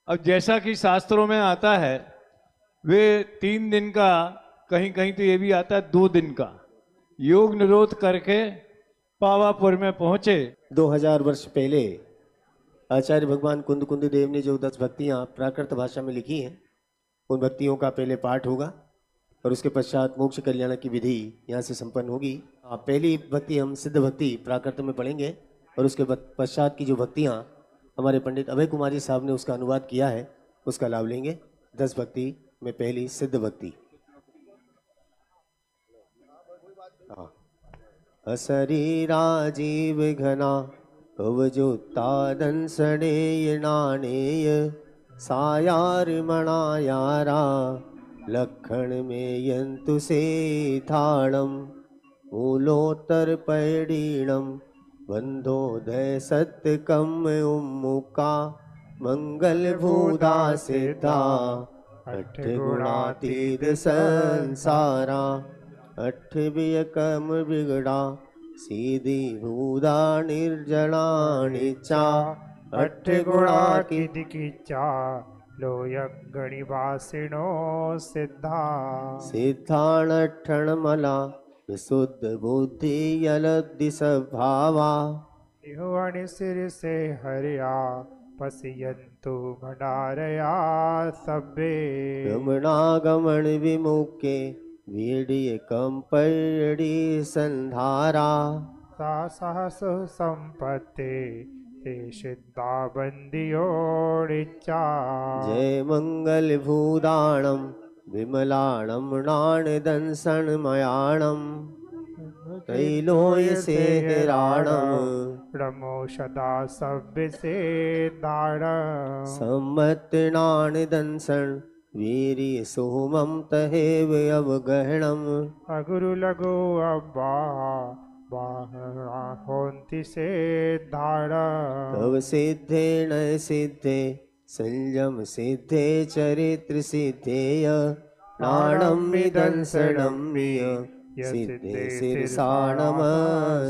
अब जैसा कि शास्त्रों में आता है, वे 3 दिन का, कहीं कहीं तो ये भी आता है 2 दिन का योग निरोध करके पावापुर में पहुंचे। 2000 वर्ष पहले आचार्य भगवान कुंद कुंद देव ने जो 10 भक्तियां प्राकृत भाषा में लिखी हैं, उन भक्तियों का पहले पाठ होगा और उसके पश्चात मोक्ष कल्याण की विधि यहाँ से संपन्न होगी। पहली भक्ति हम सिद्ध भक्ति प्राकृत में पढ़ेंगे और उसके पश्चात की जो भक्तियाँ हमारे पंडित अभय कुमारी साहब ने उसका अनुवाद किया है, उसका लाभ लेंगे। 10 भक्ति में पहली सिद्ध भक्ति। असरी राजीव घना अवजुत्तादन सणेय नाणेय सायार मणायारा लखण में यंतु से थाणम मूलोत्तर पैडीणम बंधोदय सत्य कम उम्मुका मंगल भूदा सिद्धा अठ गुणातीत संसारा अठ वियकम बिगड़ा सीधी भूदा निर्जला निचा अठ गुणा की दिकिचा लोयक गणिवासिनो सिद्धा सिद्धाण अठण मला विशुद्ध बुद्धि यलद्धि स्वभावा इहुवनि सिर से हरिया पसियन्तु भंडारया सब्बे गमनागमन विमुखे वीडिय कंपड़ी संधारा सा सहस संपत्ति ते सिद्धा बंदियोड़िचा जय मंगल भूदाणम विमलाणम नाण दंसन मयाणम तैलोय से हिराणम रमो सदा सभ्य से दाड़ सम्मत नाण दंसन वीर्य सोमम तहेव अवगहणम अगुरु लगो अब्बा बाहरा होंति से दाड़ तव सिद्धे न सिद्धे संयम सिद्धे चरित्र सिद्धेय प्राणम दंसनम सिद्धे सिरसाणम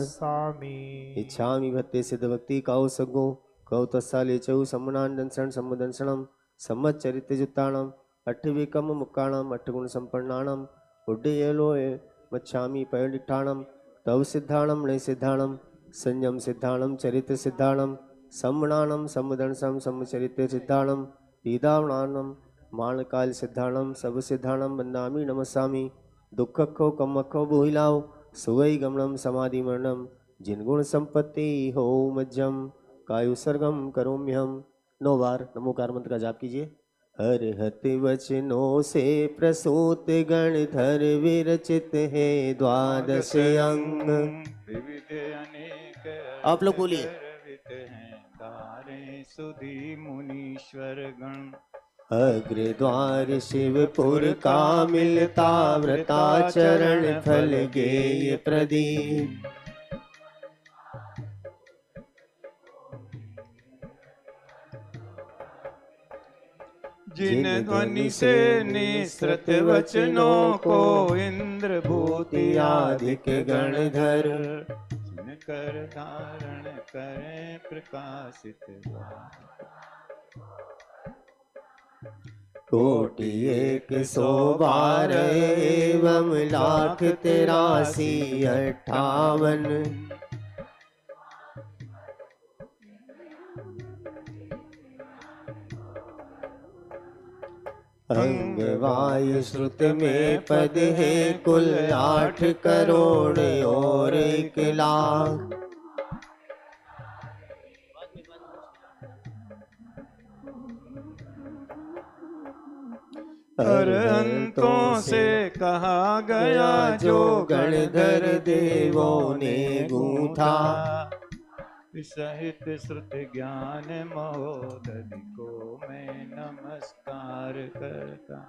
स्वामी इच्छामि भक्ते सिद्ध भक्ति काउ सगो कौ तत्साले चौ सम्मनान दंसन सम्मदंसनम सम्मत चरित्र जुत्ताणम अठविकम मुक्काणम अठगुण संपन्नाणम उड्डयलोय मच्छामि पयनिठाणम तव सिद्धाणम नय सिद्धाणम संयम सिद्धाणम चरित्र सिद्धाणम सम्मनाणम सम्मदंसम सम्मचरित्र सिद्धाणम पीदावणानम माणकाल सिद्धाणम सब सिद्धाणम वंदामि नमस्सामि दुखखो कमखो बोहिलाओ सुवै गमनम समाधि मरणम जिनगुण संपत्ति हो मज्जम कायु सर्गम करोम्यहम। 9 बार नमोकार मंत्र का जाप कीजिए। हरहत वचनों से प्रसूत गणधर विरचित है 12 अंग विविध अनेक आप लोग बोलिए। तारे सुधी मुनीश्वर गण अग्रद्वार शिवपुर का मिलता व्रता चरण फल गेय प्रदीप जिन ध्वनि से निसृत वचनों को इंद्र भूति आदिक गणधर कर धारण करें प्रकाशित कोटि 100 बार एवं लाख 83 58 अंग वायु श्रुत में पद है कुल 8 करोड़ और 1 लाख अरहंतों से कहा गया जो गणधर देवों ने गूंथा सहित श्रुति ज्ञान महोदधि को मैं नमस्कार करता।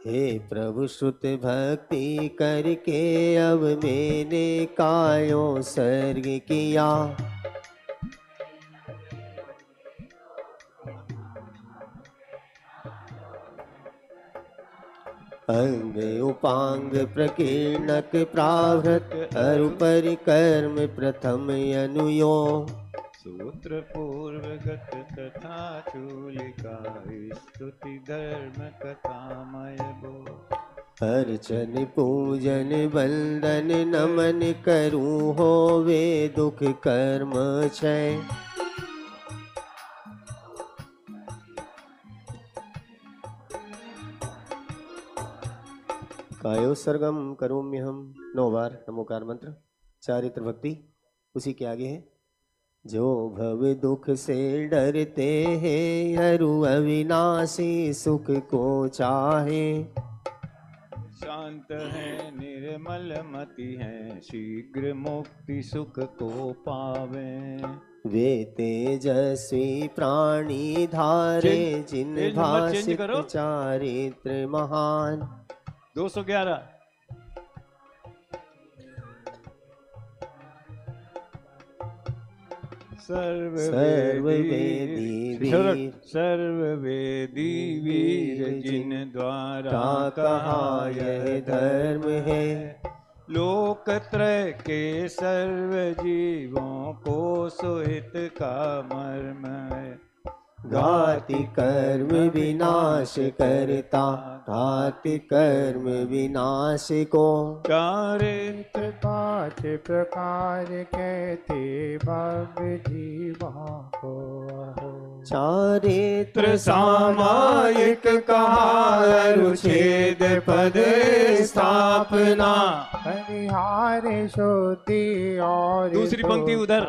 हे प्रभु श्रुत भक्ति करके अब मैंने कायों सर्ग किया अंग उपांग प्रकीर्णक प्रावृत अरु परिकर्म प्रथम अनुयो सूत्र पूर्वगत तथा चूलिका स्तुति धर्म कथामय बोल। अर्चन पूजन वंदन नमन करूं होवे दुख कर्म क्षय। कायोत्सर्गम करोम्यहम 9 बार नमोकार मंत्र। चारित्र भक्ति उसी के आगे है। जो भव दुख से डरते हैं हरु अविनाशी सुख को चाहे। शांत है निर्मल मति है शीघ्र मुक्ति सुख को पावे। वे तेजस्वी प्राणी धारे जिन भाषित चारित्र महान। 211 सर्ववेदी वीर सर्ववेदी वीर जिन द्वारा कहा यह धर्म है। लोकत्रय के सर्व जीवों को सुहित का मर्म है। घाति कर्म विनाश करता घाति कर्म विनाश को। चारित्र 5 प्रकार कहते भव्य जीवा को अहो। चारित्र सामायिक कहा अनुच्छेद पद स्थापना। परिहार शुद्धि और दूसरी पंक्ति उधर।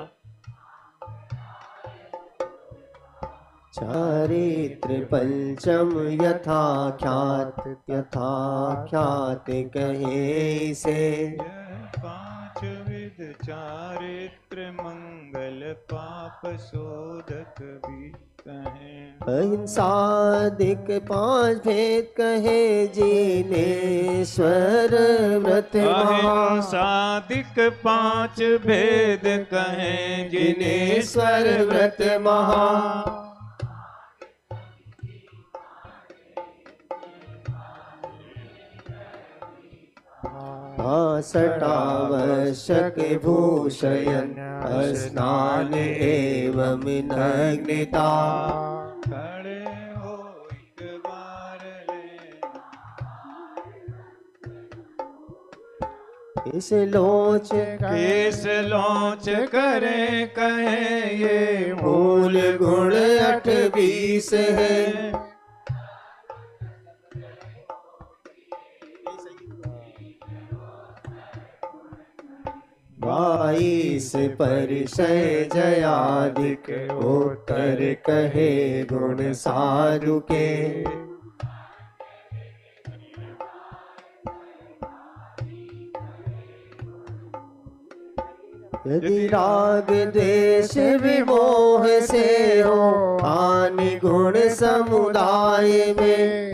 चारित्र पंचम यथा ख्यात कहे से। 5 विध चारित्र मंगल पाप शोधक भी कहें। अहिंसादिक 5 भेद कहे जिनेश्वर व्रत महा। अहिंसादिक 5 भेद कहें जिनेश्वर व्रत महा। सटावश्यक भूषयन स्नान एवं नग्नता। खड़े हो एक बार इस लोच केस लौच करे कहे ये मूल गुण 28 है। बाईस परिचय जयादिक उत्तर कहे गुण साधु के। यदि राग द्वेष विमोह से हो हानि गुण समुदाय में।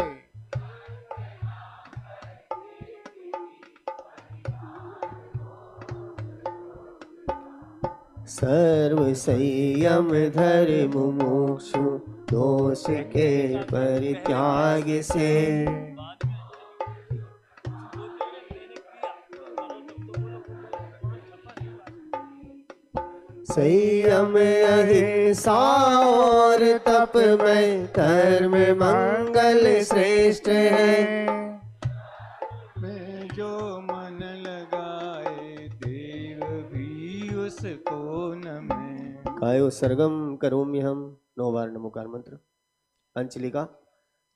सर्व संयम धर्म मुमुक्षु दोष के परित्याग से। संयम अहिंसा और तप में धर्म मंगल श्रेष्ठ है। में जो मन लगाए देव भी उसको नमे। कायो सर्गम करोम्यहम 9 बार नमोकार मंत्र। अंजलि का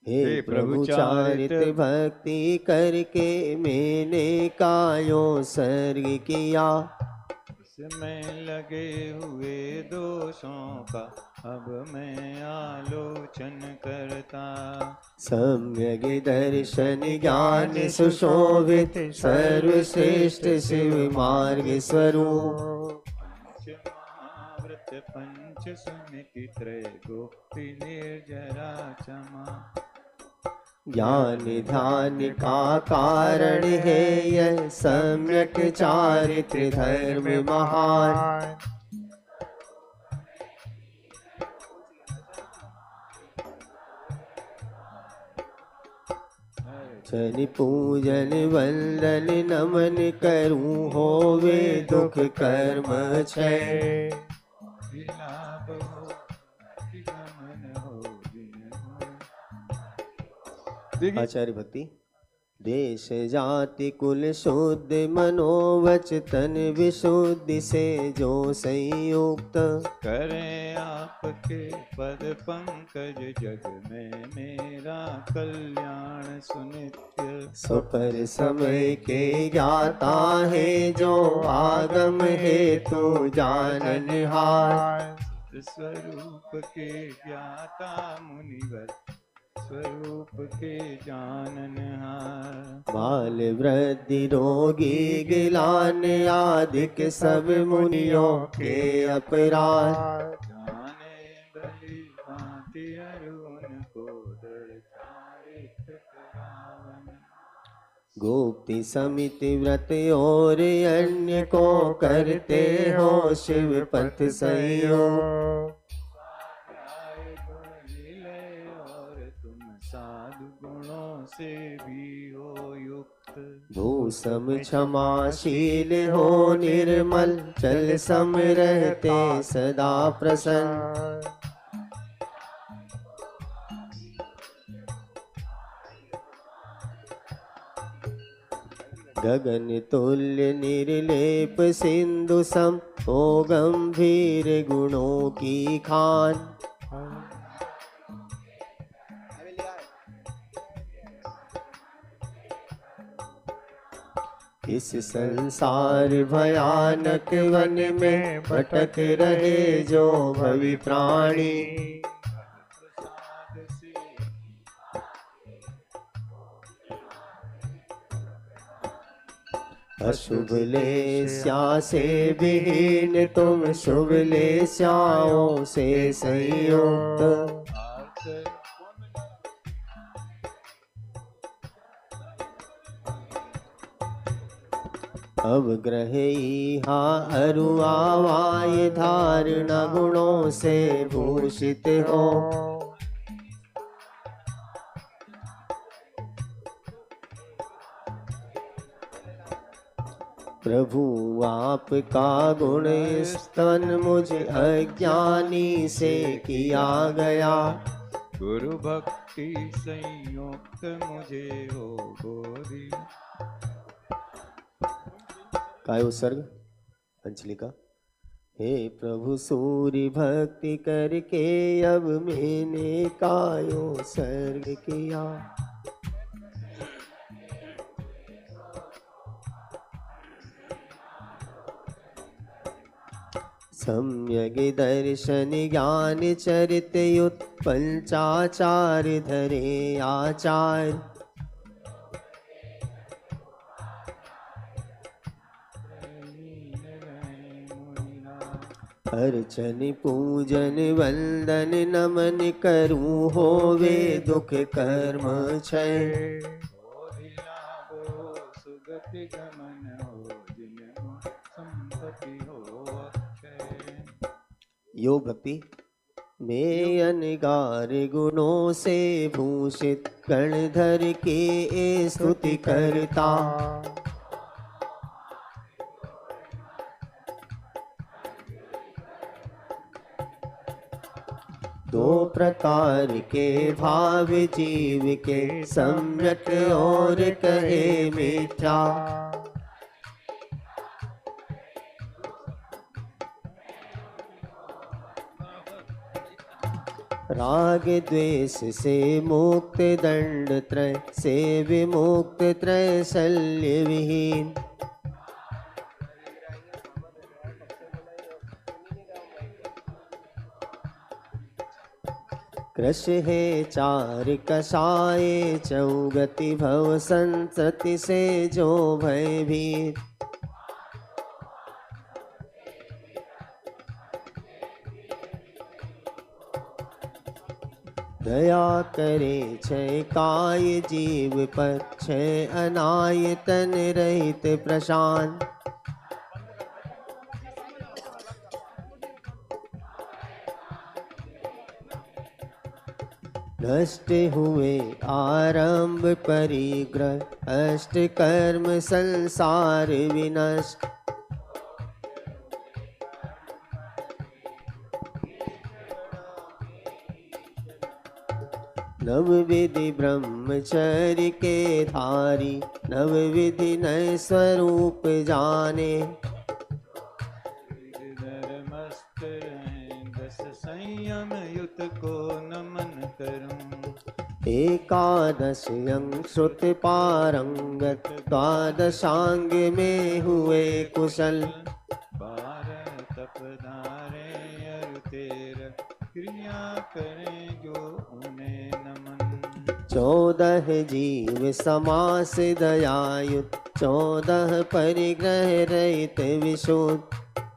हे प्रभु चारित्र भक्ति करके मैंने कायो सर्ग किया। इसमें लगे हुए दोषों का अब मैं आलोचन करता। सम्यक दर्शन ज्ञान सुशोभित सर्वश्रेष्ठ शिव मार्ग स्वरूप। महाव्रत पंच सुनिति त्रय गुप्ति निर्जरा क्षमा। ज्ञान ध्यान का कारण है यह सम्यक चारित्र धर्म महान। अर्चन पूजन वंदन नमन करूं होवे दुख कर्म क्षय। देखिए आचार्य भक्ति। देश जाति कुल शुद्ध मनोवच तन विशुद्धि से जो संयुक्त करें आपके पद पंकज जग में मेरा कल्याण सुनित्य। सुपर समय के ज्ञाता है जो आगम हेतु जाननहार। स्वरूप के ज्ञाता मुनिवर स्वरूप के जाननहार। बाल वृद्धि रोगी गिलान आदिक सब मुनियों के अपराध। जाने बलि भांति अरुण को दर चारित्र करावन। गुप्ति समिति व्रत और अन्य को करते हो शिव पथ संयोग। स्वाध्याय गुण मिले और तुम साधु गुणों से भी हो युक्त। भूसम क्षमाशील हो निर्मल चल सम रहते सदा प्रसन्न। गगन तुल्य निर्लेप सिंधु सम हो गंभीर गुणों की खान। इस संसार भयानक वन में भटक रहे जो भवि प्राणी। प्रसाद से अशुभ ले स्या से विहीन तुम शुभ ले स्याओं से संयुक्त। आकर अवग्रह इहा अरुआवाय धारणा गुणों से भूषित हो। प्रभु आपका गुण स्तन मुझ अज्ञानी से किया गया। गुरु भक्ति संयुक्त मुझे हो बोधी। काय सर्ग अंजलि का। हे प्रभु सूर्य भक्ति करके अब मैंने कायो सर्ग किया। सम्यक दर्शन ज्ञान चरित युत पंचाचार धरे आचार। अर्चन पूजन वंदन नमन करूं होवे दुख कर्म क्षय। सुगति गमन हो जिन संपत्ति हो अक्षय। योग भक्ति। मैं अनगार गुणों से भूषित गणधर के स्तुति करता। दो प्रकार के भाव जीव के सम्यक और कहे मीठा। राग द्वेष से मुक्त दंड त्रय से विमुक्त त्रैशल्य विहीन। कृष है चार कषाय चौगति भव संतति से जो भयभीत। दया करे छय काय जीव पर छय अनाय तन रहित प्रशांत। नष्ट हुए आरंभ परिग्रह अष्ट कर्म संसार विनष्ट। नव विधि ब्रह्मचर्य के धारी, नव विधि नय स्वरूप जाने। मस्त रहें, दस संयम युत को नमन करूं। एकादश अंग श्रुत पारंगत, द्वादशांग में हुए कुशल। 12 तपधारे अरु 13 क्रिया करें जो उन्हें नमन। 14 जीव समास दयायुत, 14 परिग्रह रहित विशुद्ध।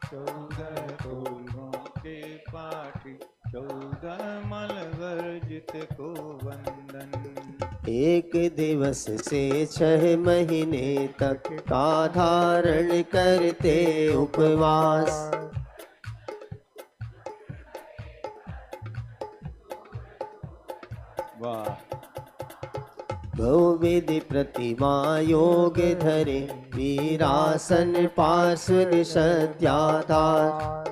14 पूर्वों के पाठी, 14 मल वर्जित को वंदन। एक दिवस से 6 महीने तक का धारण करते उपवास। वाह। बहुविधि प्रतिमा योग धरे, वीरासन पार्श्व सत्याधार।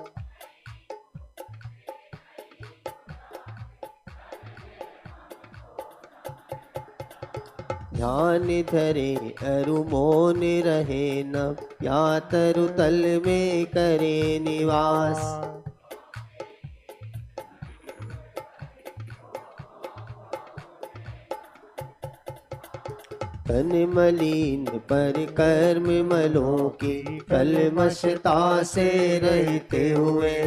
ध्यान धरे अरु मौन रहे न, या तरु तल में करे निवास। तन मलिन पर कर्म मलों की, कलमशता से रहते हुए।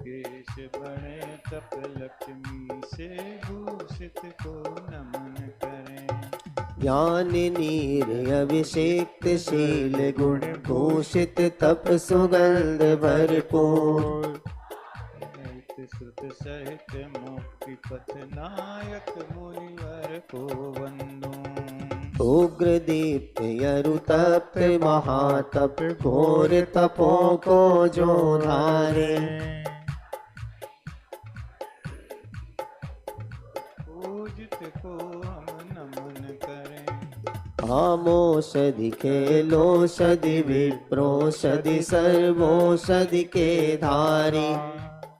केश बड़े तप लक्ष्मी से भूषित को नमन करें। ज्ञान नीर अभिषेक्त शील गुण भूषित, तप सुगंध भरपूर। श्रुत सहित मुक्ति पथ नायक मुनिवर को वंदो। उग्र दीप्त अरु तप्त महातप, घोर तपों को जो धारे। पूजित को हम नमन करें। आमोषधि खेलोषधि विप्रोषधि सर्वोषधि के धारी।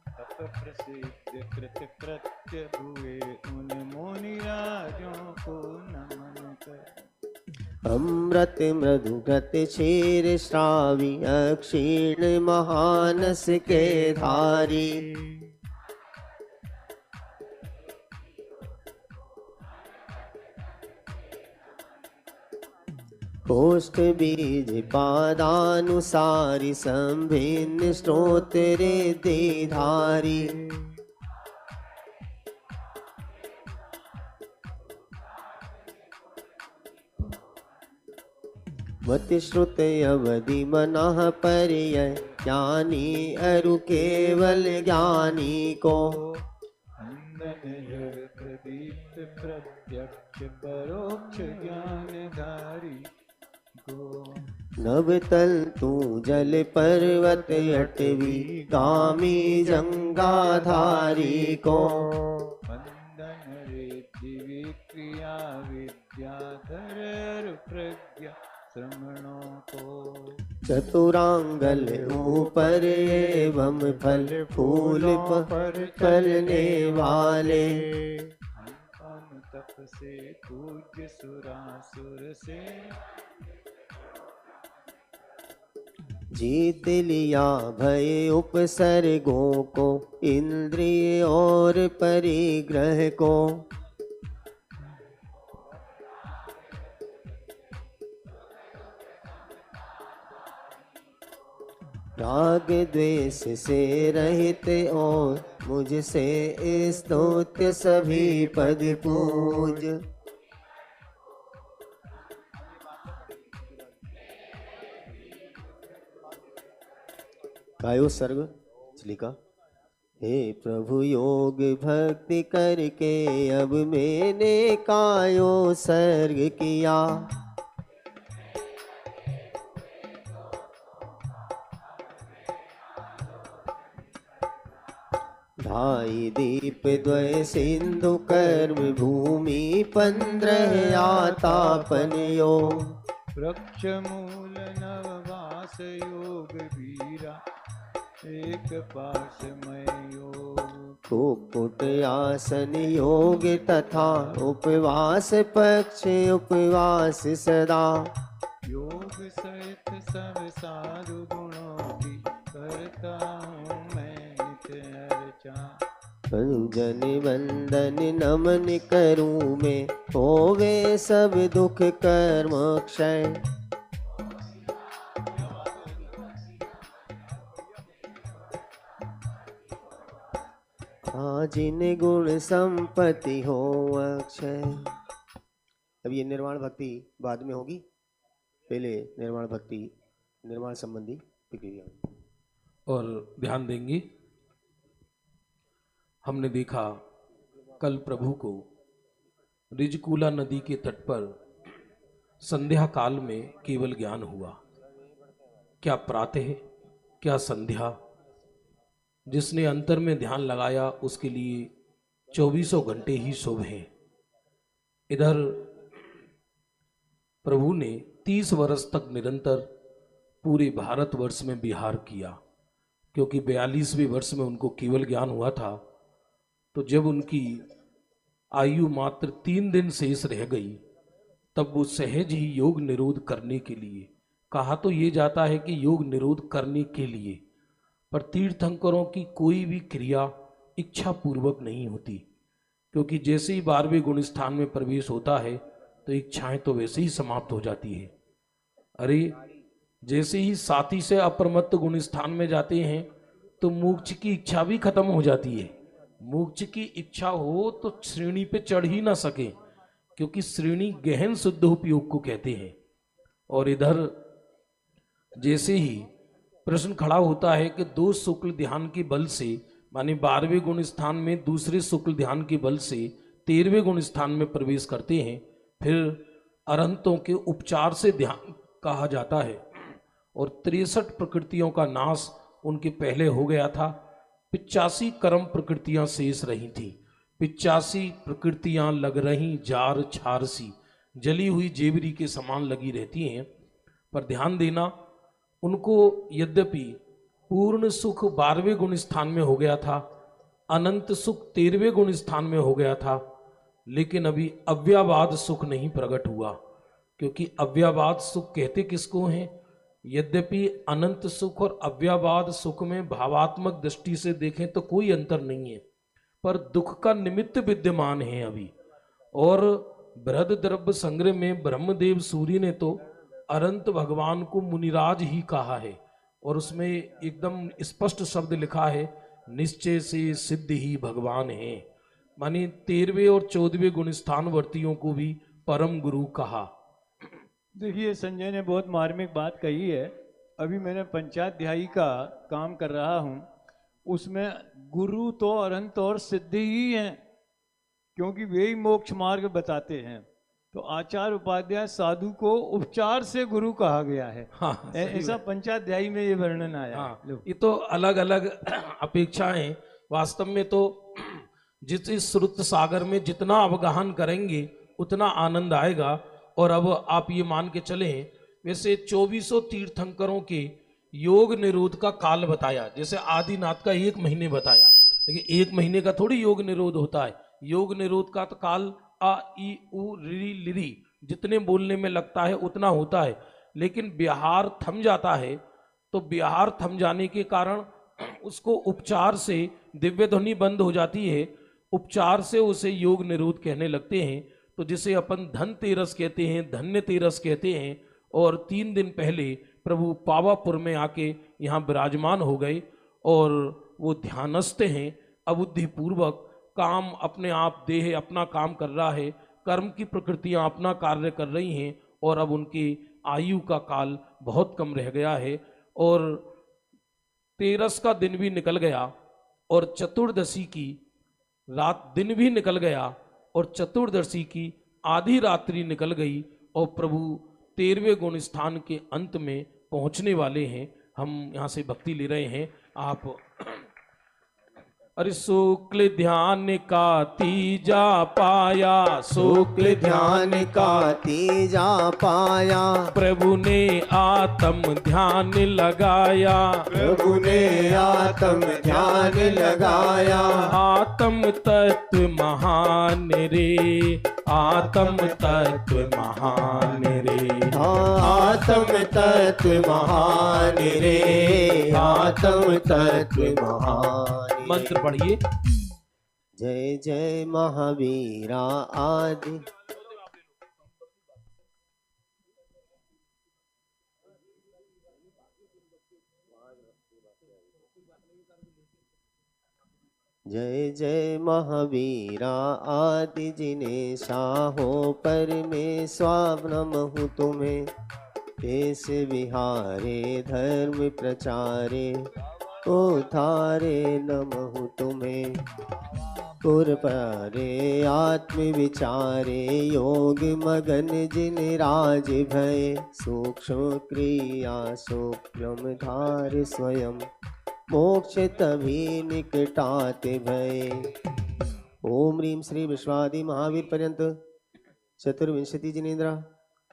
तप प्रसिद्ध कृत कृत्य हुए उन मुनि राजों को नमन करें। अमृत मृदु गत क्षीर श्रावी, अक्षीण महानस के धारी। कोष्ठ बीज पादानुसारी, संभिन्न स्त्रोत्र रिद्धि धारी। मति श्रुत अवधि मनः पर्यय, ज्ञानी अरु केवल ज्ञानी को। प्रदीप्त प्रत्यक्ष परोक्ष ज्ञानधारी को। नवतल तू जल पर्वत अटवी, गामी जंगाधारी को। वंदन रिद्धि क्रिया विद्याधर प्रज्ञा श्रमणों को। चतुरांगल ऊपर एवं फल फूल पर फलने वाले। तप से पूज्य सुरासुर से जीत लिया भय उपसर्गों को, इंद्रिय और परिग्रह को। राग द्वेष से रहित और मुझसे स्तुत्य सभी पद पूज। गायो सर्ग चिलिका। हे प्रभु योग भक्ति करके अब मैंने कायो सर्ग किया। ढाई दीप द्वय सिंधु कर्म भूमि 15 आतापन योग। वृक्ष मूल नववास योग वीरा एक पास में योग। कुक्कुट आसन योग तथा उपवास पक्ष उपवास सदा। योग सहित सब साधु गुणों की करता हूँ मैं नित्य अर्चा। अंजन वंदन नमन करूं मैं, होवे सब दुख कर्म क्षय। जिन गुण संपत्ति हो अक्षय। अब ये निर्वाण भक्ति बाद में होगी, पहले निर्वाण भक्ति निर्वाण संबंधी प्रक्रिया। और ध्यान देंगे, हमने देखा कल प्रभु को रिजकूला नदी के तट पर संध्या काल में केवल ज्ञान हुआ। क्या प्रातः क्या संध्या, जिसने अंतर में ध्यान लगाया उसके लिए 24 घंटे ही शुभ हैं। इधर प्रभु ने 30 वर्ष तक निरंतर पूरे भारतवर्ष में विहार किया, क्योंकि 42वें वर्ष में उनको केवल ज्ञान हुआ था। तो जब उनकी आयु मात्र 3 दिन शेष रह गई, तब वो सहज ही योग निरोध करने के लिए, कहा तो ये जाता है कि योग निरोध करने के लिए, पर तीर्थंकरों की कोई भी क्रिया इच्छा पूर्वक नहीं होती, क्योंकि जैसे ही 12वें गुण स्थान में प्रवेश होता है तो इच्छाएं तो वैसे ही समाप्त हो जाती है। अरे जैसे ही साथी से अप्रमत्त गुण स्थान में जाते हैं तो मोक्ष की इच्छा भी खत्म हो जाती है। मोक्ष की इच्छा हो तो श्रेणी पे चढ़ ही ना सके, क्योंकि श्रेणी गहन शुद्ध उपयोग को कहते हैं। और इधर जैसे ही प्रश्न खड़ा होता है कि 2 शुक्ल ध्यान के बल से, माने 12वें गुण स्थान में दूसरे शुक्ल ध्यान के बल से 13वें गुण स्थान में प्रवेश करते हैं, फिर अरहंतों के उपचार से ध्यान कहा जाता है। और 63 प्रकृतियों का नाश उनके पहले हो गया था। 85 कर्म प्रकृतियां शेष रही थी। 85 प्रकृतियां लग रही जार छार सी, जली हुई जेवरी के समान लगी रहती हैं। पर ध्यान देना, उनको यद्यपि पूर्ण सुख 12वें गुण स्थान में हो गया था, अनंत सुख 13वें गुण स्थान में हो गया था, लेकिन अभी अव्यावाद सुख नहीं प्रकट हुआ। क्योंकि अव्यावाद सुख कहते किसको हैं? यद्यपि अनंत सुख और अव्यावाद सुख में भावात्मक दृष्टि से देखें तो कोई अंतर नहीं है, पर दुख का निमित्त विद्यमान है अभी। और बृहद द्रव्य संग्रह में ब्रह्मदेव सूर्य ने तो अनंत भगवान को मुनिराज ही कहा है, और उसमें एकदम स्पष्ट शब्द लिखा है, निश्चय से सिद्ध ही भगवान है। मानी 13वें और 14वें गुण स्थान वर्तियों को भी परम गुरु कहा। देखिए, संजय ने बहुत मार्मिक बात कही है। अभी मैंने पंचाध्यायी का काम कर रहा हूँ, उसमें गुरु तो अनंत और सिद्ध ही हैं, क्योंकि वे ही मोक्ष मार्ग बताते हैं। तो आचार्य उपाध्याय साधु को उपचार से गुरु कहा गया है। हाँ, ऐसा पंचाध्यायी में ये वर्णन आया। हाँ, ये तो अलग अलग अपेक्षाएं। वास्तव में तो जिस श्रुत सागर में जितना अवगाहन करेंगे उतना आनंद आएगा। और अब आप ये मान के चलें, वैसे 2400 तीर्थंकरों के योग निरोध का काल बताया, जैसे आदिनाथ का 1 महीने बताया, लेकिन 1 महीने का थोड़ी योग निरोध होता है। योग निरोध का तो काल आ ई उ री लिरी जितने बोलने में लगता है उतना होता है, लेकिन बिहार थम जाता है। तो बिहार थम जाने के कारण उसको उपचार से दिव्य ध्वनि बंद हो जाती है, उपचार से उसे योग निरोध कहने लगते हैं। तो जिसे अपन धनतेरस कहते हैं, धन्य तेरस कहते हैं। और 3 दिन पहले प्रभु पावापुर में आके यहाँ विराजमान हो गए, और वो ध्यानस्थ हैं, अबुद्धिपूर्वक काम अपने आप, देह अपना काम कर रहा है, कर्म की प्रकृतियाँ अपना कार्य कर रही हैं, और अब उनकी आयु का काल बहुत कम रह गया है। और तेरस का दिन भी निकल गया, और चतुर्दशी की रात दिन भी निकल गया, और चतुर्दशी की आधी रात्रि निकल गई, और प्रभु 13वें गुण स्थान के अंत में पहुंचने वाले हैं। हम यहाँ से भक्ति ले रहे हैं। आप अरे शुक्ल ध्यान का तीजा पाया, शुक्ल ध्यान का तीजा पाया, प्रभु ने आत्म ध्यान लगाया, प्रभु ने आत्म ध्यान लगाया। आत्म तत्व महान रे, आत्म तत्व महान रे, आत्म तत्व महान रे, आत्म तत्व महान। मंत्र पढ़िए। जय जय महावीरा आदि। जय जय महावीरा आदि जिने साहो परमेश्वर नमः तुम्हें। देश विहारे धर्म प्रचारे उद्धारे नमः तुम्हें। पुरपारे आत्म विचारे योग मगन जिन राज भय। सूक्ष्म क्रिया सूक्ष्म धार स्वयं मोक्ष तभी निकटाते भय। ओम ह्रीं श्री विश्वादि महावीर पर्यंत चतुर्विंशति जिनेन्द्र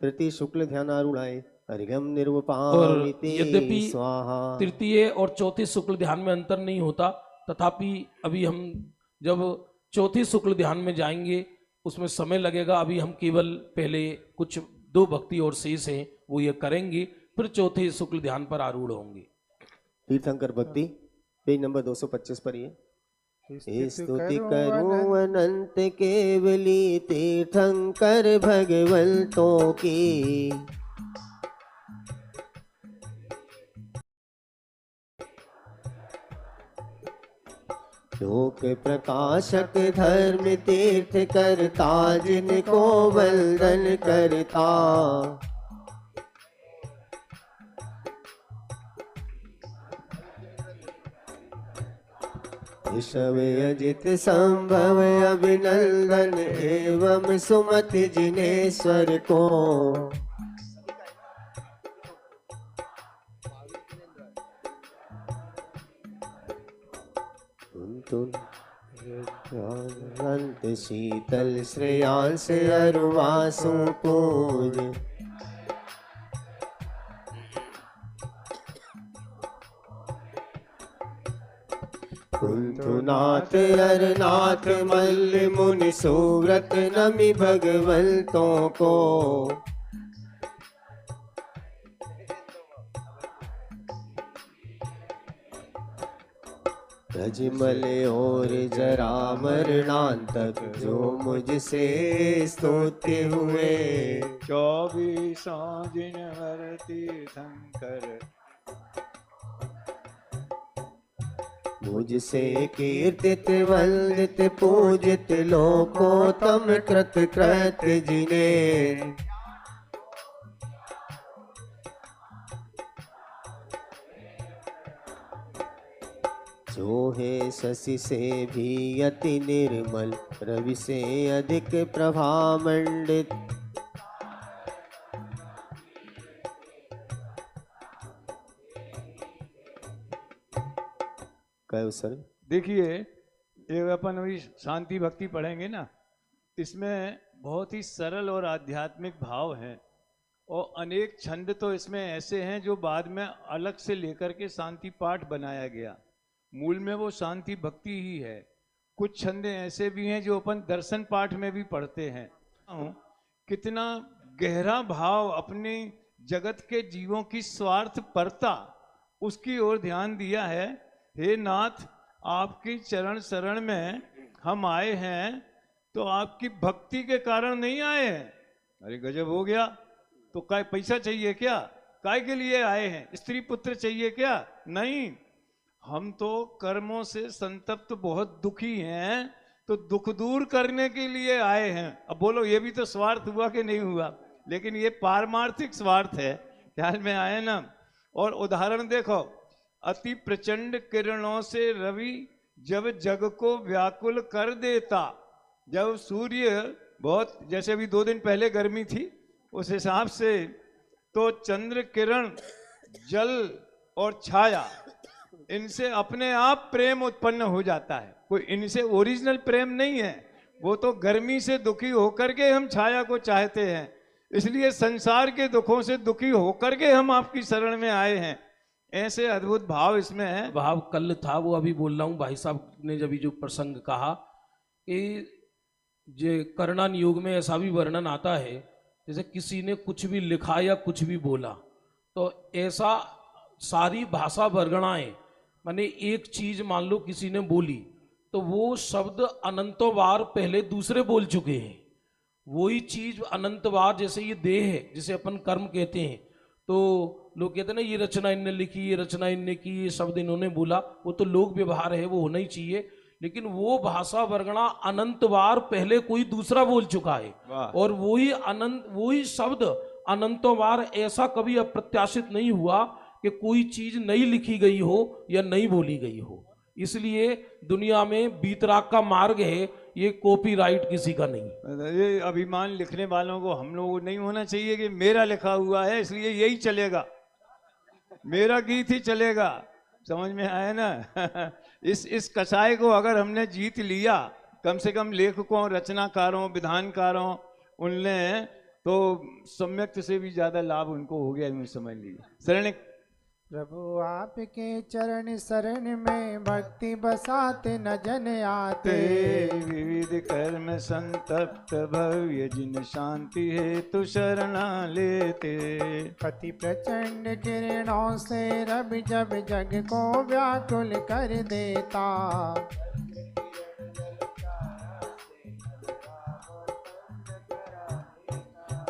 प्रति शुक्ल ध्यानारूढ़ाय हरिगम और निर्वपामिते यद्यपि स्वाहा। तृतीय और चौथी शुक्ल ध्यान में अंतर नहीं होता, तथापि अभी हम जब चौथी शुक्ल ध्यान में जाएंगे उसमें समय लगेगा। अभी हम केवल पहले कुछ 2 भक्ति और शेष हैं वो ये करेंगे, फिर चौथे शुक्ल ध्यान पर आरूढ़ होंगे। तीर्थंकर भक्ति पेज नंबर 225 पर ये स्तुति करूं अनंत केवली तीर्थंकर भगवंतों की। लोक प्रकाशक धर्म तीर्थ करता जिनको वंदन करता। ऋषभ अजित संभव अभिनंदन एवं सुमति जिनेश्वर को। अंत शीतल श्रेयांस अरुवासु पूज। कुंथुनाथ अरनाथ मल्ल मुनि सुव्रत नमि भगवंतों को। रजमल और जरा मरणांतक जो मुझसे स्तुति हुए। 24 दिन वर तीर्थंकर मुझसे कीर्तित वंदित पूजित लोकोत्तम कृत कृत जिने। जो है शशि से भी अति निर्मल रवि से अधिक प्रभा मंडित। सर देखिए, ये अपन अभी शांति भक्ति पढ़ेंगे ना, इसमें बहुत ही सरल और आध्यात्मिक भाव हैं और अनेक छंद तो इसमें ऐसे हैं जो बाद में अलग से लेकर के शांति पाठ बनाया गया। मूल में वो शांति भक्ति ही है। कुछ छंद ऐसे भी हैं जो अपन दर्शन पाठ में भी पढ़ते हैं। कितना गहरा भाव अपने जगत के जीवों की स्वार्थ परता उसकी ओर ध्यान दिया है। हे नाथ, आपकी चरण शरण में हम आए हैं तो आपकी भक्ति के कारण नहीं आए हैं। अरे गजब हो गया। तो काय पैसा चाहिए क्या? काय के लिए आए हैं? स्त्री पुत्र चाहिए क्या? नहीं, हम तो कर्मों से संतप्त बहुत दुखी हैं, तो दुख दूर करने के लिए आए हैं। अब बोलो, ये भी तो स्वार्थ हुआ कि नहीं हुआ? लेकिन ये पारमार्थिक स्वार्थ है। ख्याल में आए ना? और उदाहरण देखो, अति प्रचंड किरणों से रवि जब जग को व्याकुल कर देता, जब सूर्य बहुत, जैसे अभी 2 दिन पहले गर्मी थी उस हिसाब से, तो चंद्र किरण, जल और छाया इनसे अपने आप प्रेम उत्पन्न हो जाता है, कोई इनसे ओरिजिनल प्रेम नहीं है। वो तो गर्मी से दुखी होकर के हम छाया को चाहते हैं, इसलिए संसार के दुखों से दुखी होकर के हम आपकी शरण में आए हैं। ऐसे अद्भुत भाव इसमें है। भाव कल था, वो अभी बोल रहा हूँ। भाई साहब ने जब जो प्रसंग कहा कि जे कर्णन युग में ऐसा भी वर्णन आता है जैसे किसी ने कुछ भी लिखा या कुछ भी बोला, तो ऐसा सारी भाषा वर्गणाएं, माने एक चीज मान लो किसी ने बोली तो वो शब्द अनंतों बार पहले दूसरे बोल चुके हैं। वही चीज अनंत बार, जैसे ये देह है जिसे अपन कर्म कहते हैं, तो लोग कहते हैं ना ये रचना इनने लिखी, ये रचना इनने की, ये शब्द इन्होंने बोला, वो तो लोक व्यवहार है, वो होना ही चाहिए। लेकिन वो भाषा वर्गणा अनंत बार पहले कोई दूसरा बोल चुका है, और वही शब्द अनंतों बार ऐसा कभी अप्रत्याशित नहीं हुआ कि कोई चीज नई लिखी गई हो या नई बोली गई हो। इसलिए दुनिया में बीतराग का मार्ग है, ये कॉपीराइट किसी का नहीं। ये अभिमान लिखने वालों को हम लोग को नहीं होना चाहिए कि मेरा लिखा हुआ है इसलिए यही चलेगा, मेरा गीत ही चलेगा। समझ में आया ना? इस कसाई को अगर हमने जीत लिया, कम से कम लेखकों, रचनाकारों, विधानकारों, उनने तो सम्यक से भी ज्यादा लाभ उनको हो गया, यूं समझ लीजिए। शरण प्रभु आपके चरण शरण में भक्ति बसाते न जन आते। विविध कर्म संतप्त भव्य जिन शांति हेतु शरणा लेते। पति प्रचंड किरणों से रवि जब जग को व्याकुल कर देता।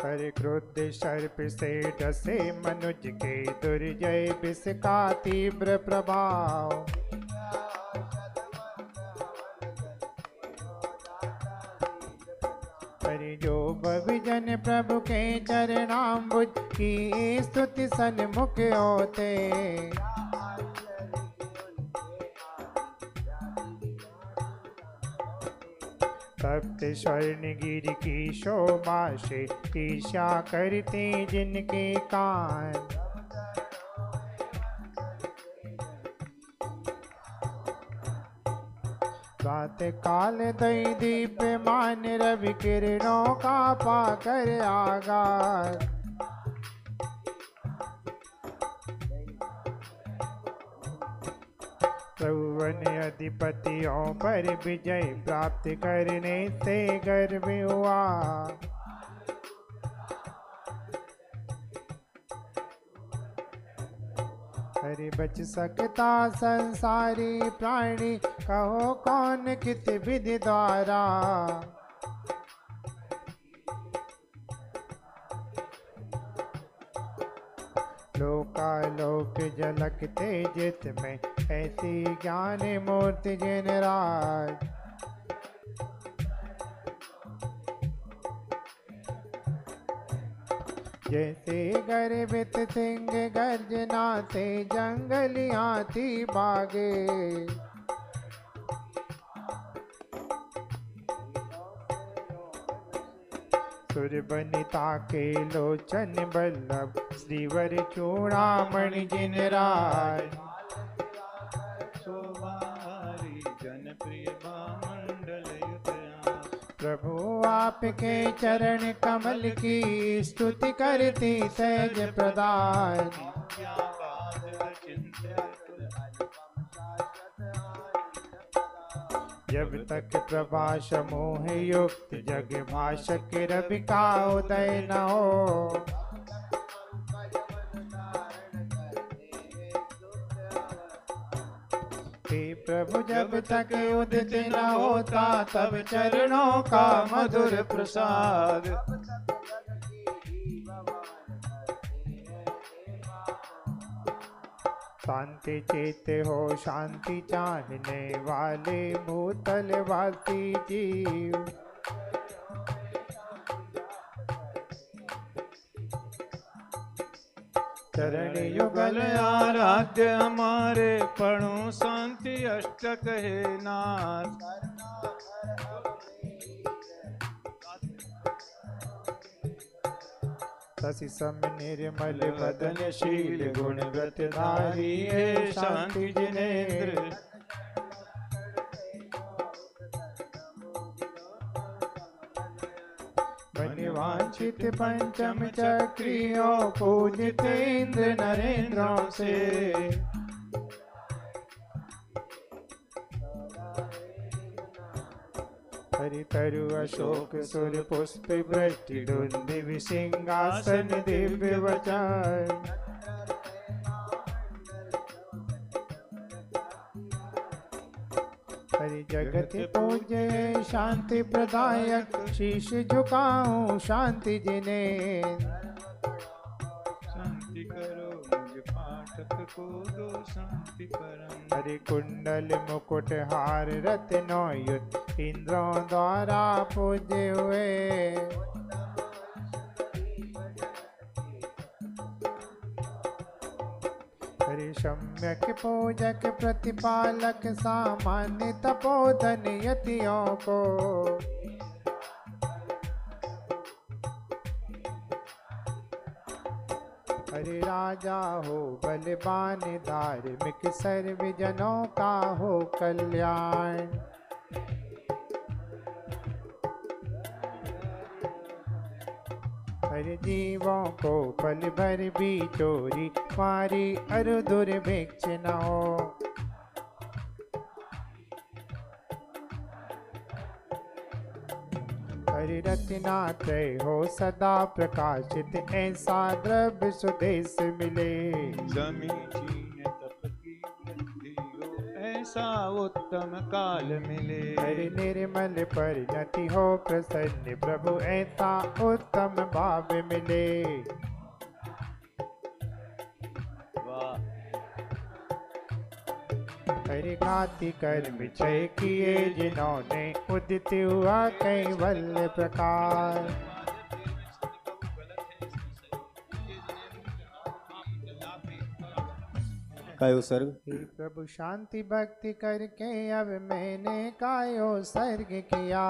पर क्रोध सर्प से डसे मनुज के दुर्जय विष का तीव्र प्रभाव। पर जो भविजन प्रभु के चरणाम्बुज की स्तुति सन्मुख होते। तप्त स्वर्णगिरि की शोभा से ईर्ष्या करते जिनके कान। प्रात काल दई दीप मान रवि किरणों का पाकर आगाज। प्रभुवन अधिपतियों पर विजय प्राप्त करने से गर्व हुआ। हरि बच सकता संसारी प्राणी, कहो कौन कित विधि द्वारा। लोकालोक झलकते जित में ऐसी ज्ञान मूर्ति जिन राज। जैसे गर्वित सिंह गर्जना से जंगली हाथी भागे। सुरबनिता के लोचन बल्लभ श्रीवर चूड़ामणि जिन राज। प्रभु आपके चरण कमल की स्तुति करती सहज प्रदान। जब तक प्रभाष मोह युक्त जग भाषक रवि का उदय न हो। प्रभु जब तक उदित न होता तब चरणों का मधुर प्रसाद। शांति चित हो शांति चाहने वाले भूतल वासी जीव। चरण युगल आराध्य हमारे पढ़ो शांति अष्टक है नाथ। शशि सम निर्मल बदन बदन शील गुण व्रतधारी है शांति जिनेन्द्र। वांछित पंचम चक्रियों पूजित इंद्र नरेंद्रों से। हरितरु अशोक सुर पुष्प वृष्टि दुंदुभि सिंहासन दिव्य वचन। हरि जगत पूज्य शांति प्रदायक शीश झुकाऊं शांति जिने। शांति करो मुझ पाठक को दो शांति परम। हरि कुंडल मुकुट हार रत्नोयुत इंद्रों द्वारा पूज्य हुए। हरि सम्यक पूजक प्रतिपालक सामान्य तपोधन यतियों को। हरि राजा हो बलवान धार्मिक सर्व जनों का हो कल्याण। हरि जीवों को पल भर भी चोरी मारी अरु दुर्भिक्ष न हो। हरि रत्नात्रय हो सदा प्रकाशित ऐसा द्रव्य सुदेश मिले। समीचीन तप की वृद्धि हो ऐसा उत्तम काल मिले। हरि निर्मल परिणति हो प्रसन्न प्रभु ऐसा उत्तम भाव मिले। हरि घाति कर्म क्षय किए जिन्होंने उदित हुआ कैवल्य प्रकार। कायो सर्ग। हे प्रभु शांति भक्ति करके अब मैंने कायो सर्ग किया।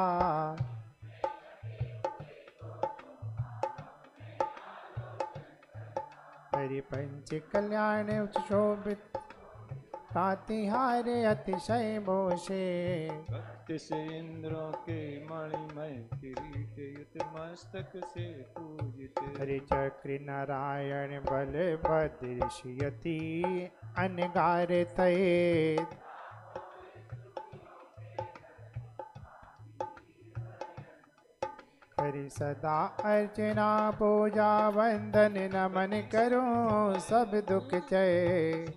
हरि पंच कल्याण शोभित हारे अतिशय मोशे। भक्ति से इंद्रों के मणिमय किरीट युत मस्तक से पूजित। हरि चक्र नारायण बल भद्रयति अनगार तये। हरि सदा अर्चना पूजा वंदन नमन करूं सब दुख चय।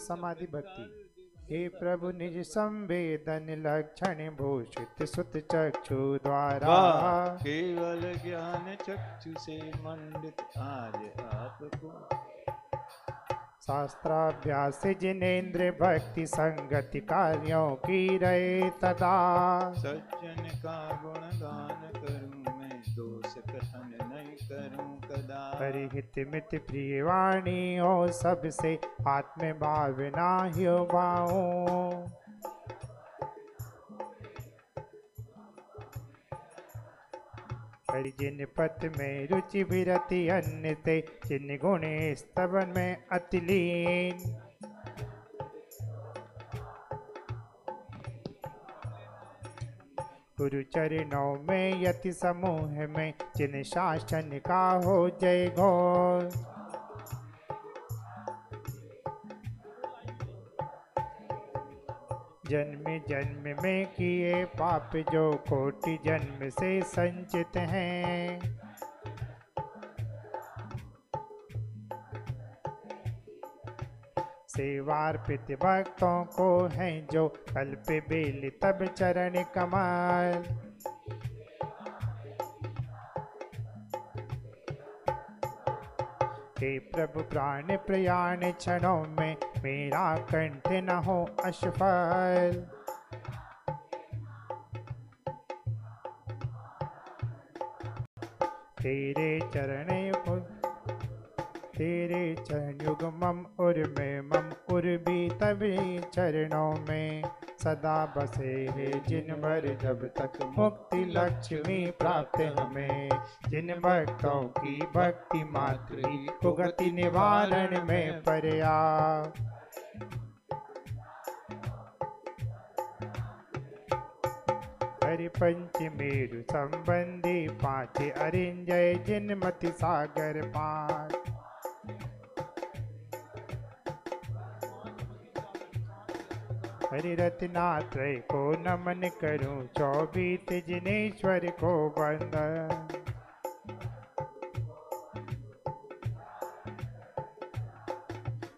समाधि भक्ति। हे प्रभु निज संवेदन लक्षण भूषित सुत चक्षु द्वारा। केवल ज्ञान चक्षु से मंडित आज आपको। शास्त्राभ्यास जिनेन्द्र भक्ति संगति कार्यों की रहे तदा। सज्जन का गुणगान करूं मैं दोष कथन नहीं करूं कदा। परिहित मित प्रिय वाणी हो सबसे आत्म भावना ही बाऊं। हरि जिन पथ में रुचि विरति अन्य ते जिन गुण स्तवन में अतिलीन। गुरु चरणों में यति समूह में जिन शासन का हो जय घोर। जन्म जन्म में किए पाप जो कोटि जन्म से संचित हैं। सेवार्पित भक्तों को हैं जो कल्प बेल तब चरण कमल। हे प्रभु प्राण प्रयाण क्षणों में मेरा कंठ न हो असफल। तेरे चरण युगमम उर में मम उर भी तभी चरणों में सदा बसे है जिन भर जब तक मुक्ति लक्ष्मी प्राप्त हमें। जिन भक्तों की भक्ति मात्र ही कुगति निवारण में पर्या। हरि पंचमेरु संबंधी पांच अरिंजय जिन मति सागर पार। हरि रत्नात्रय को नमन करूं 24 जिनेश्वर को वंदन।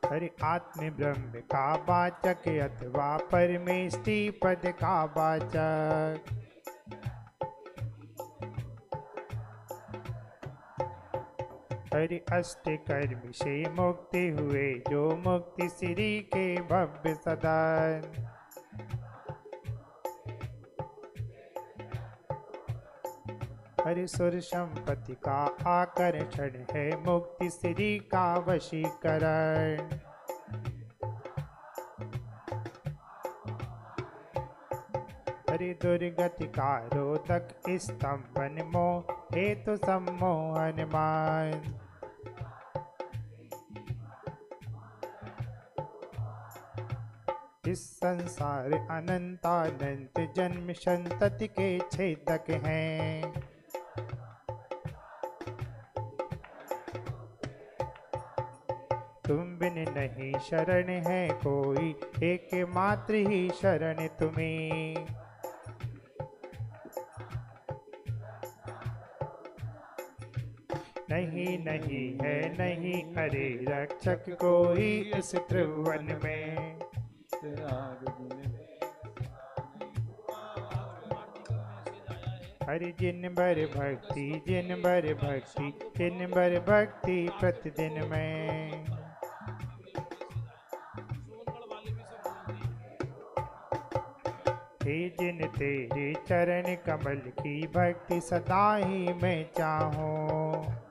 हरि आत्म ब्रह्म का वाचक अथवा परमेष्टि पद का वाचक। हरि अष्ट कर्म से मुक्ति हुए जो मुक्ति श्री के भव्य सदन। हरि सुर संपत्ति का आकर्षण है मुक्ति श्री का वशीकरण। हरि दुर्गति का रोधक स्तंभन मोह हेतु सम्मोहन मान। इस संसार अनंतानंत जन्म संतति के छेदक हैं। तुम बिन नहीं शरण है कोई एक मात्र ही शरण तुम्हें। नहीं नहीं है नहीं अरे रक्षक कोई इस त्रिभुवन में। हरि जिन बर भक्ति जिन बर भक्ति जिन बर भक्ति प्रतिदिन में। हे जिन तेरे चरण कमल की भक्ति सदा ही मैं चाहूं।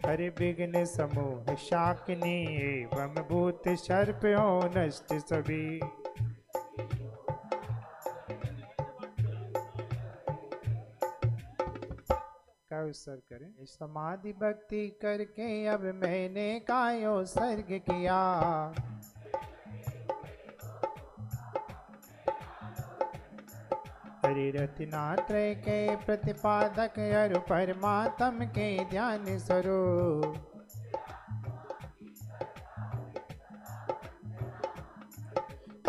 हरि विघ्न समूह शाकिनी एवं भूत सर्प हो नष्ट सभी। सर करें समाधि भक्ति करके अब मैंने कायो सर्ग किया। हरि रत्नात्रय के प्रतिपादक अरु परमात्म के ध्यान स्वरूप।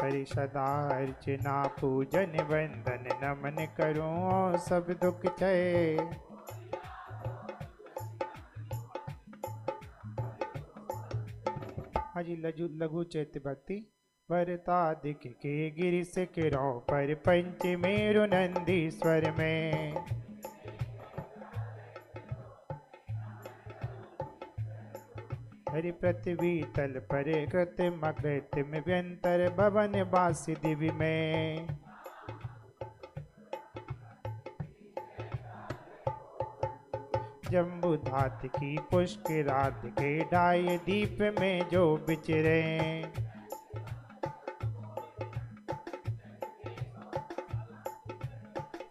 हरि सदा अर्चना पूजन वंदन नमन करूं सब दुख क्षय। हाजी लघु चैत्य भक्ति। वरतादिक के गिरिश किरों पर पंचमेरु नंदीश्वर में। हरि पृथ्वी तल पर कृत्रिम कृत्रिम व्यंतर भवन वासी दिव्य में। जम्बू धात की पुष्क रात के डाय दीप में जो बिचरे।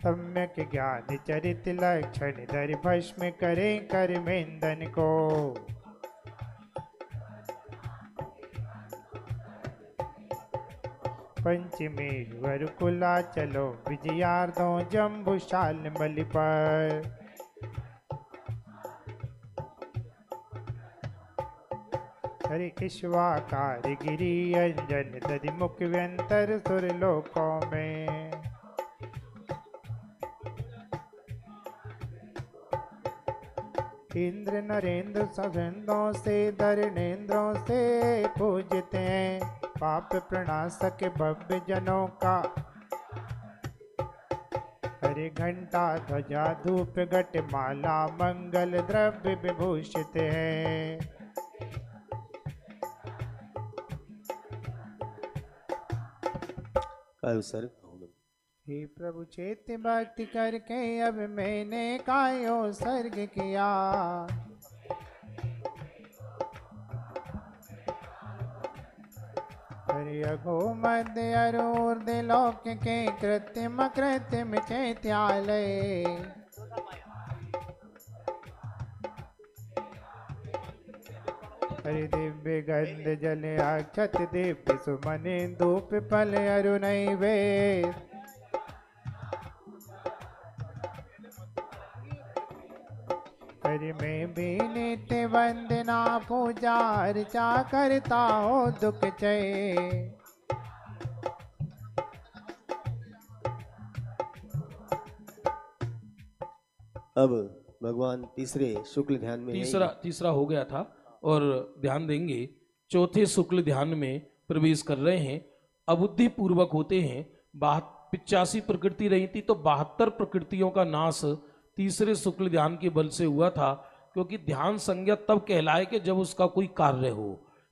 सम्यक ज्ञान चरित लक्षण धर भस्म करे कर मेंदन को। पंचमेरु वरुकुला चलो विजयार्दों जम्बूशाल मलि पर। हरि ईश्वाकार गिरि अंजन दधि मुख व्यंतर सुर लोकों में। इंद्र नरेंद्र सवेंद्रों से धरणेंद्रों से पूजते हैं पाप प्रणाशक भव्य जनों का। हरि घंटा ध्वजा धूप घट माला मंगल द्रव्य विभूषित हैं। सर हे प्रभु चैत्य भक्ति करके अब मैंने कायो सर्ग किया। हरि अघो मध्य अरूर्ध लोक के कृत्रिम कृत्रिम चैत्यालय। हरि दिव्य गंध जल अक्षत दिव्य सुमन धूप फल अरु नैवेद्य। हरि में भी नित्य वंदना पूजा अर्चा करता हो दुख चय। अब भगवान तीसरे शुक्ल ध्यान में हैं। तीसरा हो गया था और ध्यान देंगे चौथे शुक्ल ध्यान में प्रवेश कर रहे हैं। अबुद्धि पूर्वक होते हैं। 85 प्रकृति रही थी तो 72 प्रकृतियों का नाश तीसरे शुक्ल ध्यान के बल से हुआ था। क्योंकि ध्यान संज्ञा तब कहलाए कि जब उसका कोई कार्य हो।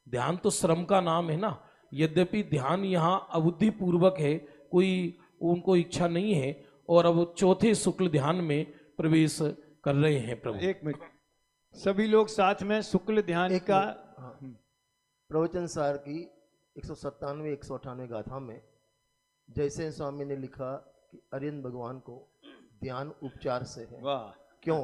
ध्यान तो श्रम का नाम है ना। यद्यपि ध्यान यहाँ अबुद्धि पूर्वक है, कोई उनको इच्छा नहीं है और अब चौथे शुक्ल ध्यान में प्रवेश कर रहे हैं। प्रभु एक मिनट, सभी लोग साथ में शुक्ल ध्यान का प्रवचन सार की 197 198 गाथा में जैसे स्वामी ने लिखा कि अरियन भगवान को ध्यान उपचार से है। वाह, क्यों?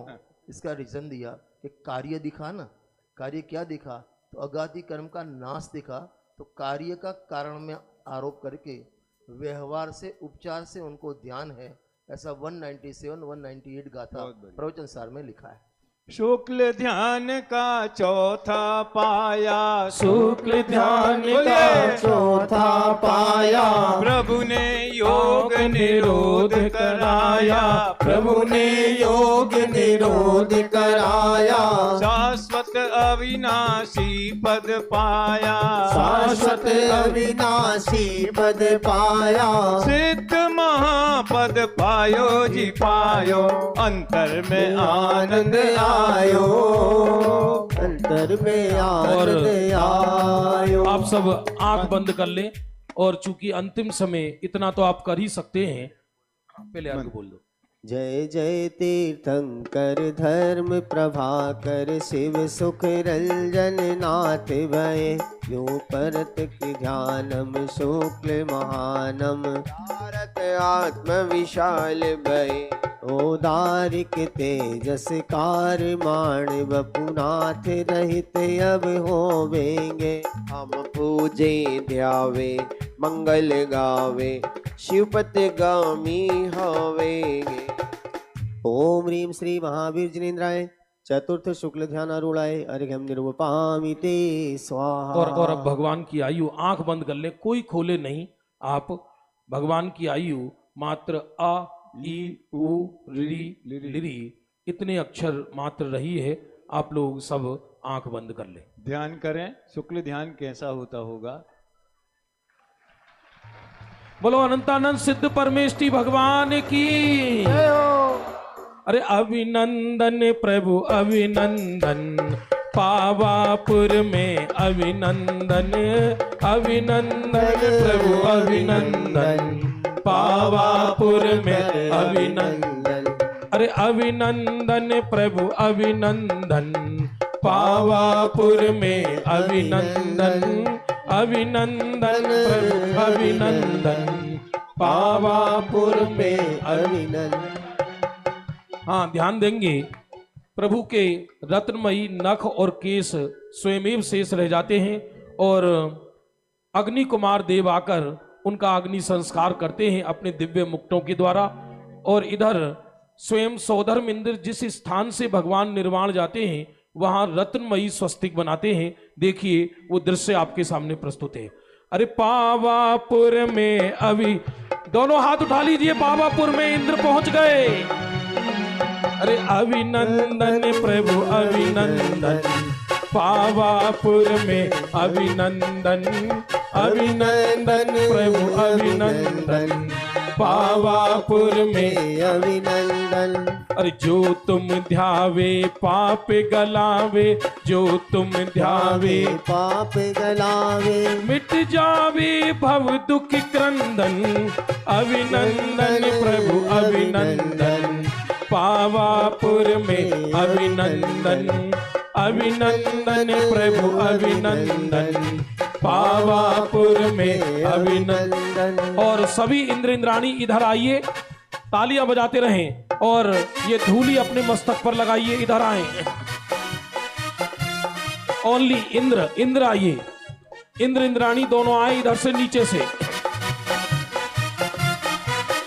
इसका रीजन दिया कि कार्य दिखा ना। कार्य क्या दिखा? तो अगाधि कर्म का नाश दिखा। तो कार्य का कारण में आरोप करके व्यवहार से उपचार से उनको ध्यान है, ऐसा 197 198 गाथा प्रवचन सार में लिखा है। शुक्ल ध्यान का चौथा पाया, शुक्ल ध्यान का चौथा पाया, प्रभु ने योग निरोध कराया, प्रभु ने योग निरोध कराया, शाश्वत अविनाशी पद पाया, शाश्वत अविनाशी पद पाया, सिद्ध महापद पायो जी पायो, अंतर में आनंद आयो, अंतर में आनंद आयो। आप सब आंख बंद कर लें और चूंकि अंतिम समय इतना तो आप कर ही सकते हैं, पहले आगे बोल दो। जय जय तीर्थंकर धर्म प्रभाकर शिव सुख रंजन नाथ भय, यो परत की ध्यानम शुक्ल महानम, भारत आत्म विशाल भय, ओदारिक तेजस कार मान बपुनाथ रहित अब होवेंगे, हम पूजे ध्यावे मंगल गावे, शिवपति गामी हवेंगे। ओम ह्रीं श्री महावीर जिनेन्द्राय चतुर्थ शुक्ल ध्यान आरूढ़ाय अर्घ्यम निर्वपामि ते स्वाहा। और अब भगवान की आयु आंख बंद कर ले, कोई खोले नहीं। आप भगवान की आयु मात्र आ ई उ री लिरी इतने अक्षर मात्र रही है। आप लोग सब आंख बंद कर ले, ध्यान करें शुक्ल ध्यान कैसा होता होगा। बोलो अनंतानंद सिद्ध परमेष्टि भगवान की। अरे अभिनंदन प्रभु अभिनंदन, पावापुर में अभिनंदन, अभिनंदन प्रभु अभिनंदन, पावापुर में अभिनंदन। अरे अभिनंदन प्रभु अभिनंदन, पावापुर में अभिनंदन, अभिनंदन प्रभु अभिनंदन, पावापुर में अभिनंदन। हाँ, ध्यान देंगे प्रभु के रत्नमयी नख और केश स्वयं शेष रह जाते हैं और अग्नि कुमार देव आकर उनका अग्नि संस्कार करते हैं अपने दिव्य मुक्टों के द्वारा। और इधर स्वयं सौधर्म इंद्र जिस स्थान से भगवान निर्वाण जाते हैं वहां रत्नमयी स्वस्तिक बनाते हैं। देखिए वो दृश्य आपके सामने प्रस्तुत है। अरे पावापुर में अभी दोनों हाथ उठा लीजिए, पावापुर में इंद्र पहुंच गए। अरे अभिनंदन प्रभु अभिनंदन, पावापुर में अभिनंदन, अभिनंदन प्रभु अभिनंदन, पावापुर में अभिनंदन। अरे जो तुम ध्यावे पाप गलावे, जो तुम ध्यावे पाप गलावे, मिट जावे भव दुख क्रंदन। अभिनंदन प्रभु अभिनंदन, पावापुर में अभिनंदन। अभिनंदन प्रभु अभिनंदन, पावापुर में अभिनंदन। और सभी इंद्र इंद्राणी इधर आइए, तालियां बजाते रहें और ये धूली अपने मस्तक पर लगाइए। इधर आए, ओनली इंद्र, इंद्र आइए, इंद्र इंद्राणी दोनों आए इधर से नीचे से।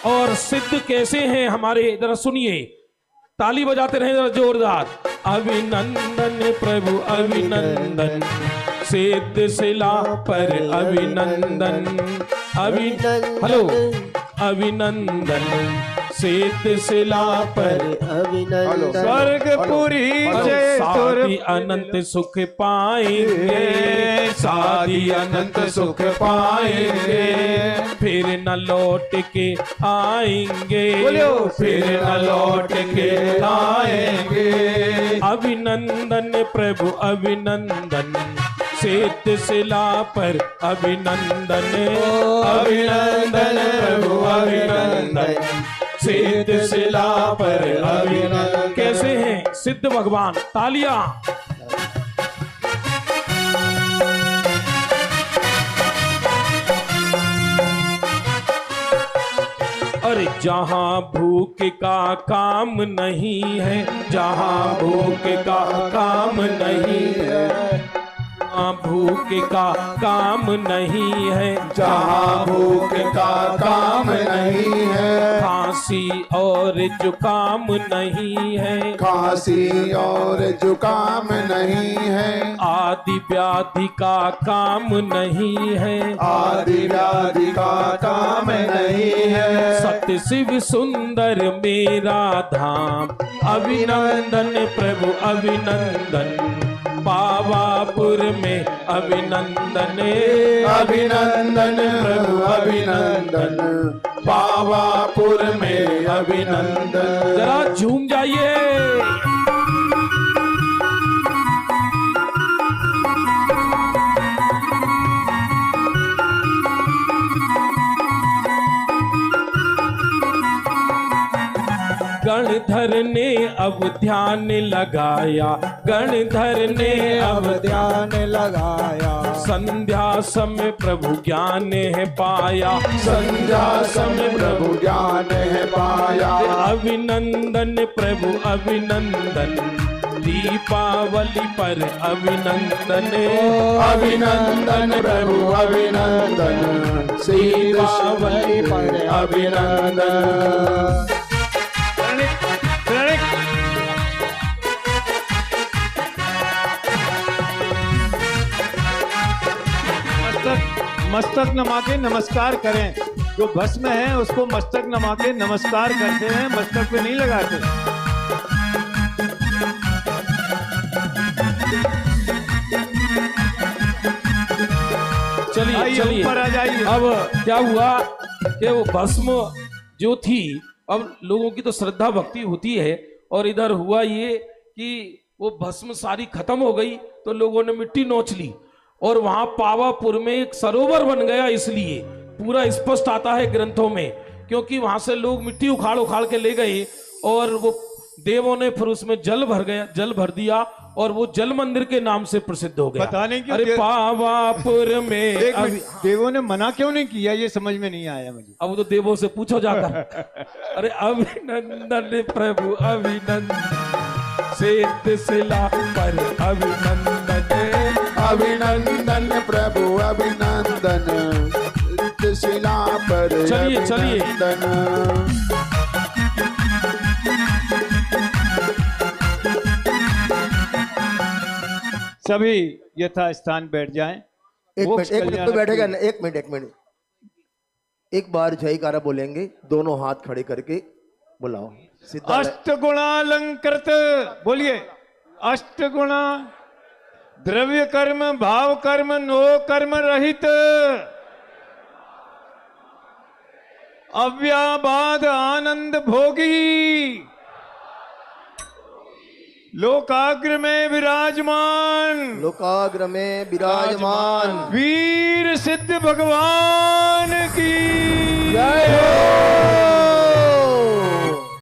और सिद्ध कैसे हैं हमारे, इधर सुनिए, ताली बजाते रहे जरा जोरदार। अभिनंदन प्रभु अभिनंदन, सिद्ध शिला पर अभिनंदन। हेलो, अभिनंदन सिद्ध शिला पर अभिनंदन। स्वर्गपुरी साधी अनंत सुख पाएंगे, साधी अनंत सुख पाएंगे, फिर न लौट के आएंगे, फिर न लौट के आएंगे। अभिनंदन प्रभु अभिनंदन, सिद्ध शिला पर अभिनंदन। अभिनंदन प्रभु अभिनंदन, सिद्ध शिला पर अभिनंदन। कैसे हैं सिद्ध भगवान, तालियां। अरे जहां भूख का काम नहीं है, जहां भूख का काम नहीं है, भूख का काम नहीं है, जहाँ भूख का काम नहीं है, खांसी और जुकाम नहीं है, खांसी और जुकाम नहीं है, आदि व्याधि का काम नहीं है, आदि व्याधि का काम नहीं है। सत्य शिव सुंदर मेरा धाम, अभिनंदन प्रभु अभिनंदन, पावापुर में अभिनंदन। अभिनंदन प्रभु अभिनंदन, पावापुर में अभिनंदन। जरा झूम जाइए। गणधर ने अब ध्यान लगाया, गणधर ने अब ध्यान लगाया, संध्या समय प्रभु ज्ञान है पाया, संध्या समय प्रभु ज्ञान है पाया। अभिनंदन प्रभु अभिनंदन, दीपावली पर अभिनंदन। अभिनंदन प्रभु अभिनंदन, दीपावली पर अभिनंदन। मस्तक नमा के नमस्कार करें। जो भस्म है उसको मस्तक नमा के नमस्कार करते हैं, मस्तक पे नहीं लगाते। चलिए चलिए, ऊपर आ जाइए। अब क्या हुआ कि वो भस्म जो थी, अब लोगों की तो श्रद्धा भक्ति होती है, और इधर हुआ ये कि वो भस्म सारी खत्म हो गई तो लोगों ने मिट्टी नोच ली, और वहां पावापुर में एक सरोवर बन गया। इसलिए पूरा स्पष्ट आता है ग्रंथों में, क्योंकि वहां से लोग मिट्टी उखाड़ उखाड़ के ले गए, और वो देवों ने फिर उसमें जल भर दिया, और वो जल मंदिर के नाम से प्रसिद्ध हो गया। पता नहीं क्यों अरे पावापुर में देवों ने मना क्यों नहीं किया, ये समझ में नहीं आया मुझे। अब तो देवों से पूछो जाकर। अरे अभिनंदन प्रभु अभिनंदन, सिद्ध शिला पर अभिनंदन। अभिनंदन प्रभु अभिनंदन, सिद्ध शिला पर चलिए चलिए, सभी यथा स्थान बैठ जाएं। एक मिनट तो बैठेगा ना, एक मिनट। एक बार जयकारा बोलेंगे, दोनों हाथ खड़े करके बुलाओ। अष्टगुणालंकृत बोलिए। अष्टगुणा द्रव्य कर्म भाव कर्म नो कर्म रहित, अव्याबाद आनंद भोगी, लोकाग्र में विराजमान, लोकाग्र में विराजमान वीर सिद्ध भगवान की जय हो।